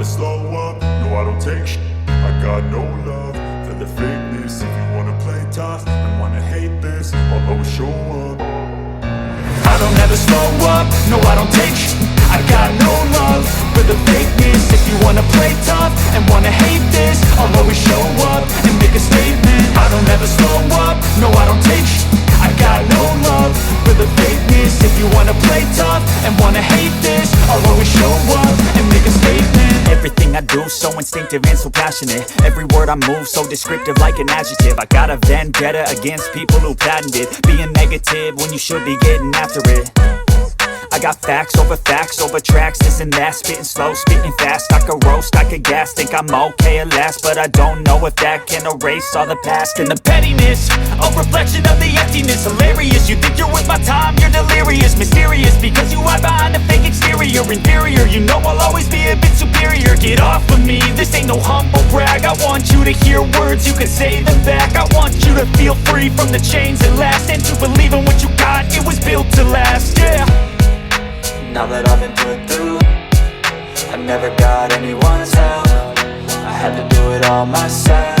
never slow up, no I don't take shit. I got no love for the fakeness. If you wanna play tough and wanna hate this, I'll always show up. I don't ever slow up, no I don't take shit. I got no love for the fakeness. If you wanna play tough and wanna hate this, I'll always show up and make a statement. I don't ever slow up, no I don't take shit. I got no love for the fakeness. If you wanna play tough and wanna hate this, I'll always show up and make a statement. Everything I do so instinctive and so passionate. Every word I move so descriptive like an adjective. I got a vendetta against people who patented being negative when you should be getting after it. I got facts over tracks, this and that. Spitting slow, spitting fast. I could roast, I could gas. Think I'm okay at last, but I don't know if that can erase all the past. And the pettiness, a reflection of the emptiness. Hilarious, you think you're worth my time, you're delirious. Mysterious, because you hide behind a fake exterior. Inferior, you know I'll always be a bit superior. Get off of me, this ain't no humble brag. I want you to hear words, you can say them back. I want you to feel free from the chains that last, and to believe in what you got, it was built to last, yeah. Now that I've been put through, I never got anyone's help. I had to do it all myself.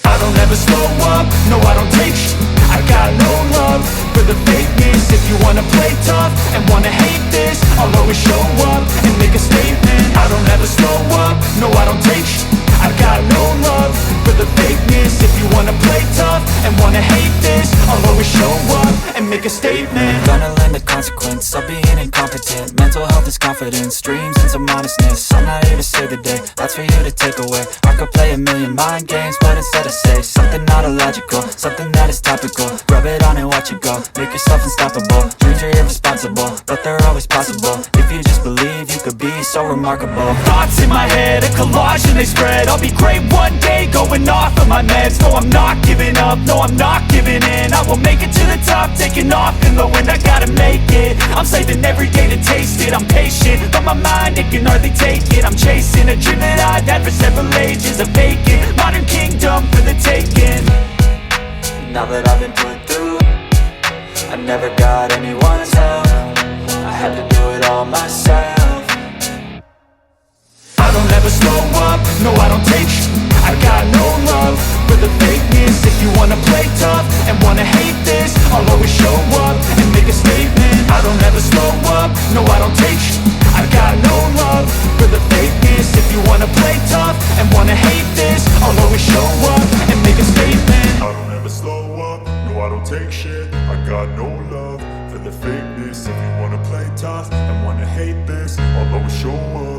I don't ever slow up, no I don't take shit. I got no love for the fakeness. If you wanna play tough and wanna hate this, I'll always show up and make a statement. I don't ever slow up, no I don't take shit. I got no love for the fakeness. If you wanna play tough and wanna hate this, I'll always show up and make a statement. Gonna learn the consequence of being incompetent. Mental health is confidence, dreams and some honestness. I'm not here to save the day, that's for you to take away. I could play a million mind games, but instead I say something not illogical, something that is topical. Rub it on and watch it go, make yourself unstoppable. Dreams are irresponsible, but they're always possible. If you just believe, you could be so remarkable. Thoughts in my head, a collage and they spread. I'll be great one day, going off of my meds. No, I'm not giving up, no, I'm not giving in. I will make it to the top, taking off in the wind. I gotta make it, I'm saving every day to taste it. I'm patient, but my mind, it can hardly take it. I'm chasing a dream that I've had for several ages. A vacant, modern kingdom for the taking. Now that I've been put through, I never got anyone's help. I had to do it all myself. I don't ever slow up, no I don't take shit. I got no love for the fakeness. If you wanna play tough and wanna hate this, I'll always show up and make a statement. I don't ever slow up, no I don't take shit. I got no love for the fakeness. If you wanna play tough and wanna hate this, I'll always show up and make a statement. I don't ever slow up, no I don't take shit. I got no love for the fakeness. If you wanna play tough and wanna hate this, I'll always show up.